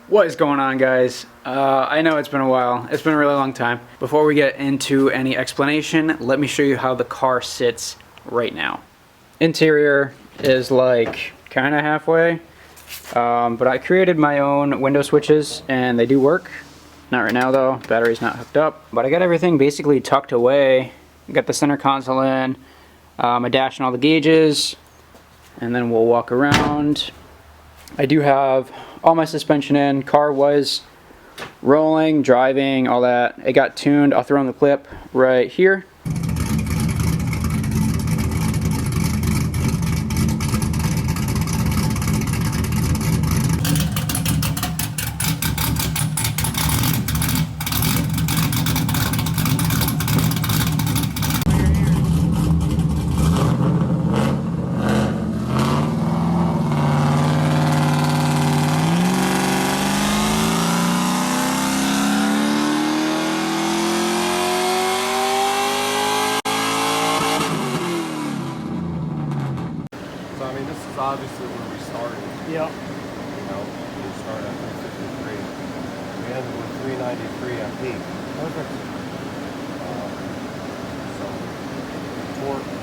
What is going on, guys? I know it's been a while. It's been a really long time. Before we get into any explanation, let me show you how the car sits right now. Interior is like kind of halfway, but I created my own window switches and they do work. Not right now though, battery's not hooked up. But I got everything basically tucked away. Got the center console in, my dash and all the gauges, and then we'll walk around. I do have all my suspension in. Car was rolling, driving, all that. It got tuned. I'll throw in the clip right here. So I mean, this is obviously where we started. Yep. You know, we started at 353. We ended with 393 at peak. Perfect. So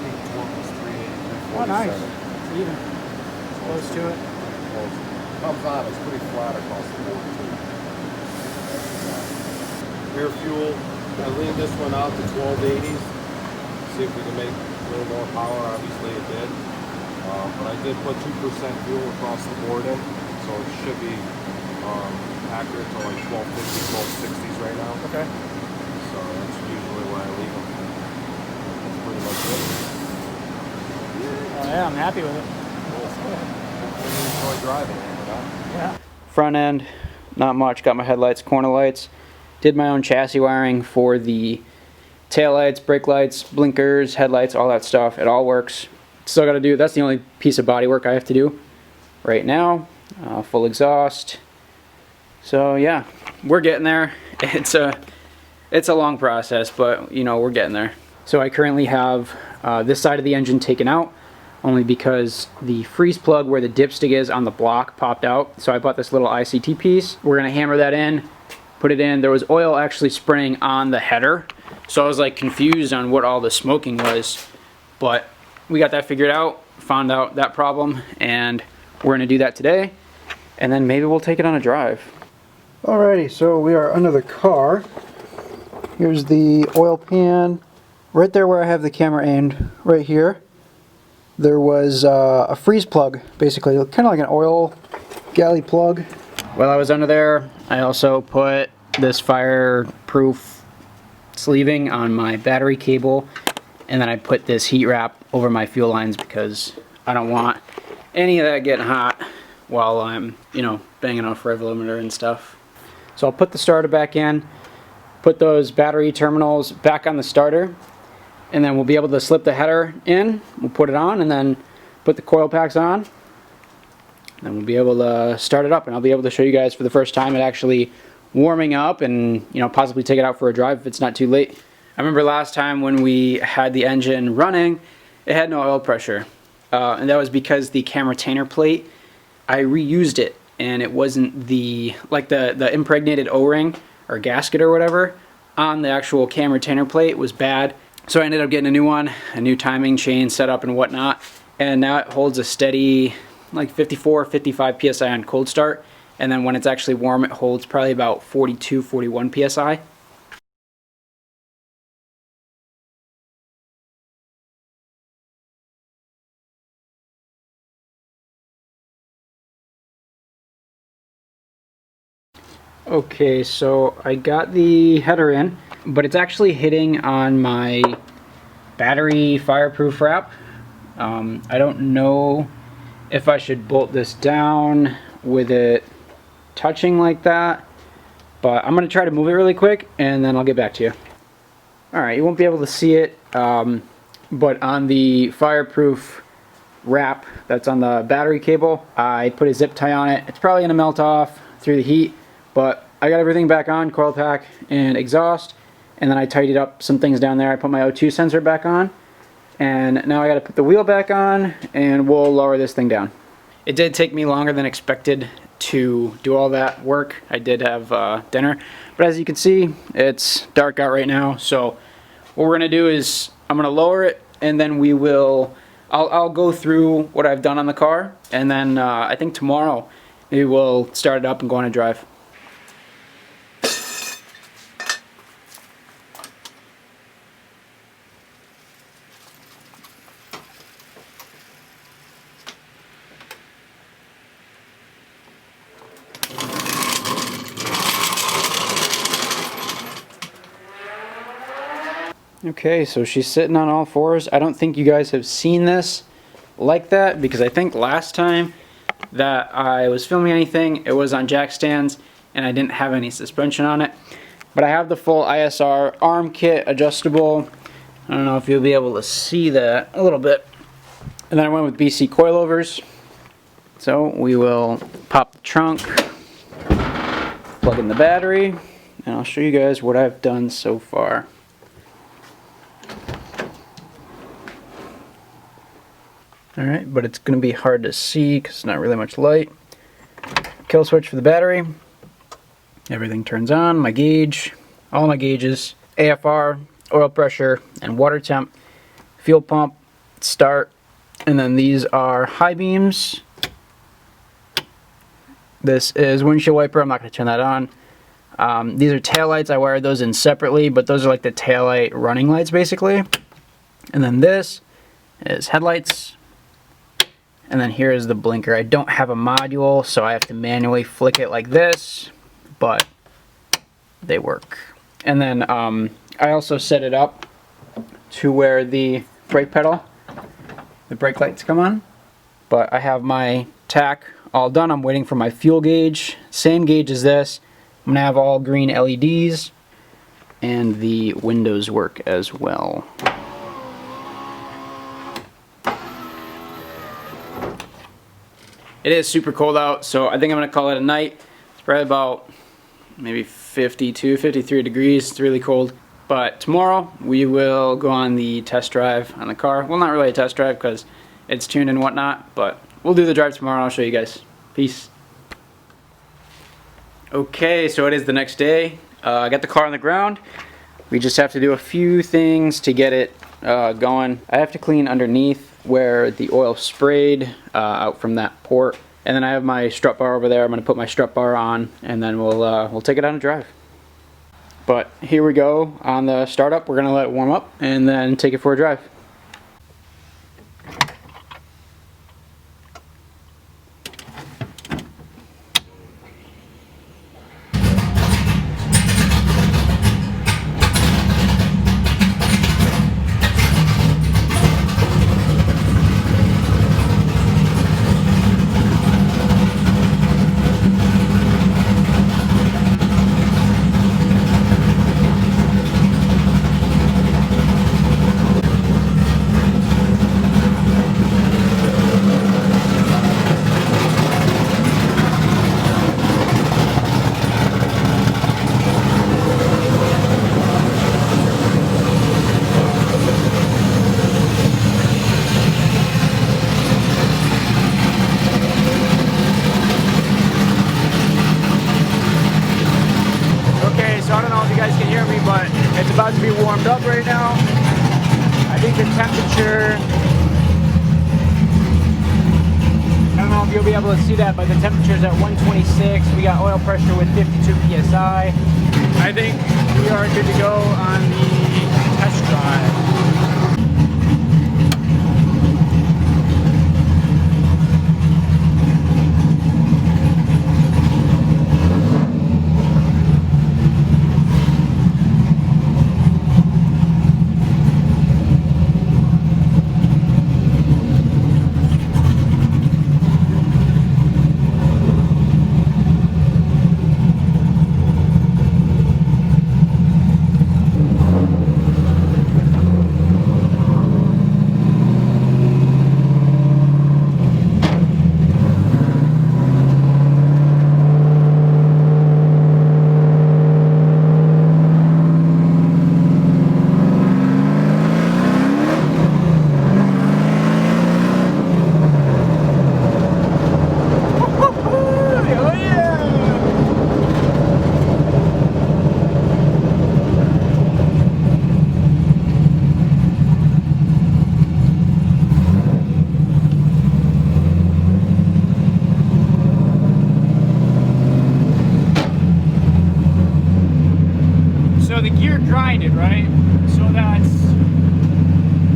peak torque was 380, 347. Oh, nice. It's even. Close to it. Close. Comes out, it's pretty flat across the board too. Rear fuel, I leaned this one out to 1280s. See if we can make a little more power. Obviously it did. But I did put 2% fuel across the board in, so it should be accurate to like 1250s, 1260s right now. Okay. So that's usually where I leave them. That's pretty much it. Oh yeah, I'm happy with it. Cool. Hopefully you enjoy driving, you know? Yeah. Front end, not much. Got my headlights, corner lights. Did my own chassis wiring for the tail lights, brake lights, blinkers, headlights, all that stuff. It all works. Still got to do, that's the only piece of body work I have to do right now. Full exhaust. So yeah, we're getting there. It's a long process, but you know, we're getting there. So I currently have this side of the engine taken out, only because the freeze plug where the dipstick is on the block popped out. So I bought this little ICT piece. We're gonna hammer that in, put it in. There was oil actually spraying on the header, so I was like confused on what all the smoking was, but we got that figured out, found out that problem, and we're gonna do that today, and then maybe we'll take it on a drive. Alrighty, so we are under the car. Here's the oil pan. Right there where I have the camera aimed, right here, there was a freeze plug, basically, kind of like an oil galley plug. While I was under there, I also put this fireproof sleeving on my battery cable, and then I put this heat wrap over my fuel lines because I don't want any of that getting hot while I'm, you know, banging on a rev limiter and stuff. So I'll put the starter back in, put those battery terminals back on the starter, and then we'll be able to slip the header in, we'll put it on, and then put the coil packs on, and we'll be able to start it up, and I'll be able to show you guys for the first time it actually warming up, and you know, possibly take it out for a drive if it's not too late. I remember last time when we had the engine running, it had no oil pressure, and that was because the camera retainer plate, I reused it, and it wasn't the impregnated O-ring or gasket or whatever on the actual camera retainer plate was bad, so I ended up getting a new one, a new timing chain set up and whatnot, and now it holds a steady like 54, 55 psi on cold start, and then when it's actually warm it holds probably about 42, 41 psi. Okay, so I got the header in, but it's actually hitting on my battery fireproof wrap. I don't know if I should bolt this down with it touching like that, but I'm going to try to move it really quick and then I'll get back to you. Alright, you won't be able to see it, but on the fireproof wrap that's on the battery cable, I put a zip tie on it. It's probably going to melt off through the heat, but I got everything back on, coil pack and exhaust, and then I tidied up some things down there. I put my O2 sensor back on, and now I got to put the wheel back on and we'll lower this thing down. It did take me longer than expected to do all that work. I did have dinner, but as you can see, it's dark out right now. So what we're gonna do is I'm gonna lower it, and then I'll go through what I've done on the car, and then I think tomorrow maybe we'll start it up and go on a drive. Okay, so she's sitting on all fours. I don't think you guys have seen this like that, because I think last time that I was filming anything, it was on jack stands and I didn't have any suspension on it. But I have the full ISR arm kit, adjustable. I don't know if you'll be able to see that a little bit. And then I went with BC coilovers. So we will pop the trunk, plug in the battery, and I'll show you guys what I've done so far. Alright, but it's going to be hard to see because it's not really much light. Kill switch for the battery. Everything turns on. My gauge, all my gauges, AFR, oil pressure, and water temp. Fuel pump, start, and then these are high beams. This is windshield wiper. I'm not going to turn that on. These are tail lights. I wired those in separately, but those are like the tail light running lights basically. And then this is headlights. And then here is the blinker. I don't have a module, so I have to manually flick it like this, but they work. And then I also set it up to where the brake pedal, the brake lights come on. But I have my tack all done. I'm waiting for my fuel gauge. Same gauge as this. I'm gonna have all green LEDs, and the windows work as well. It is super cold out, so I think I'm gonna call it a night. It's probably about maybe 52, 53 degrees. It's really cold. But tomorrow we will go on the test drive on the car. Well, not really a test drive because it's tuned and whatnot, but we'll do the drive tomorrow and I'll show you guys. Peace. Okay, so it is the next day. I got the car on the ground. We just have to do a few things to get it going. I have to clean underneath where the oil sprayed out from that port, and then I have my strut bar over there. I'm going to put my strut bar on, and then we'll take it on a drive. But here we go on the startup. We're going to let it warm up and then take it for a drive. But it's about to be warmed up right now. I think the temperature, I don't know if you'll be able to see that, but the temperature's at 126. We got oil pressure with 52 psi. I think we are good to go on the test drive. grinded, right? So that's,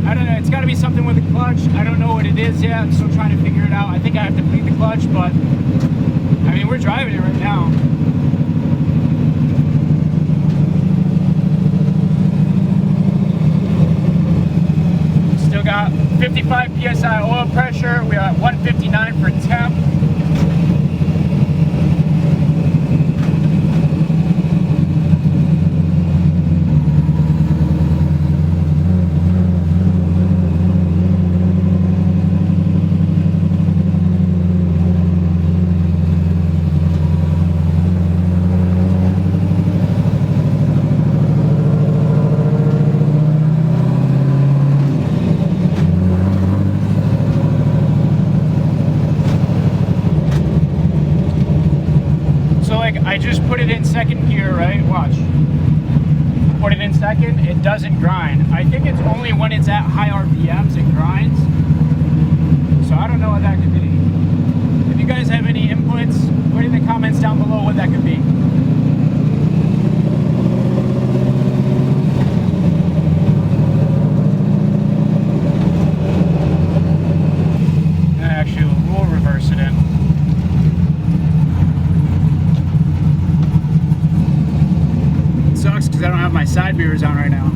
I don't know, it's got to be something with the clutch. I don't know what it is yet. I'm still trying to figure it out. I think I have to bleed the clutch, but I mean, we're driving it right now. Still got 55 psi oil pressure. We are at 159 for temp. I just put it in second gear, right? Watch. Put it in second, it doesn't grind. I think it's only when it's at high RPMs it grinds. So I don't know what that could be. If you guys have any inputs, put in the comments down below what that could be. Actually, we'll reverse it in. Sucks because I don't have my side mirrors on right now.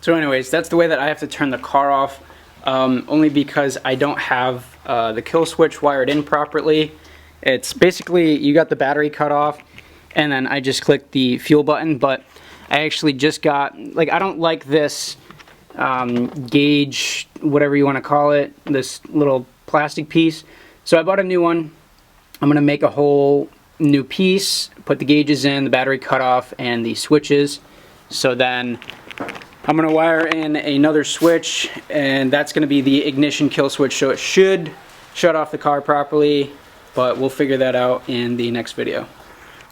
So anyways, that's the way that I have to turn the car off, only because I don't have the kill switch wired in properly. It's basically, you got the battery cut off, and then I just click the fuel button, but I actually just got, like, I don't like this gauge, whatever you want to call it, this little plastic piece. So I bought a new one. I'm going to make a whole new piece, put the gauges in, the battery cut off, and the switches. So then I'm going to wire in another switch, and that's going to be the ignition kill switch, so it should shut off the car properly, but we'll figure that out in the next video.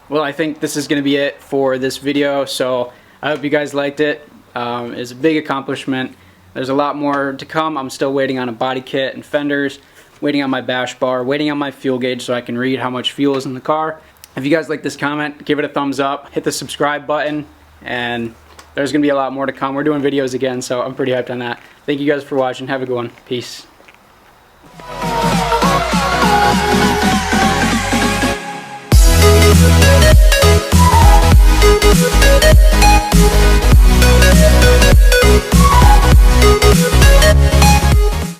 Well, I think this is going to be it for this video, so I hope you guys liked it. It's a big accomplishment. There's a lot more to come. I'm still waiting on a body kit and fenders, waiting on my bash bar, waiting on my fuel gauge so I can read how much fuel is in the car. If you guys like this comment, give it a thumbs up, hit the subscribe button, and there's going to be a lot more to come. We're doing videos again, so I'm pretty hyped on that. Thank you guys for watching. Have a good one. Peace.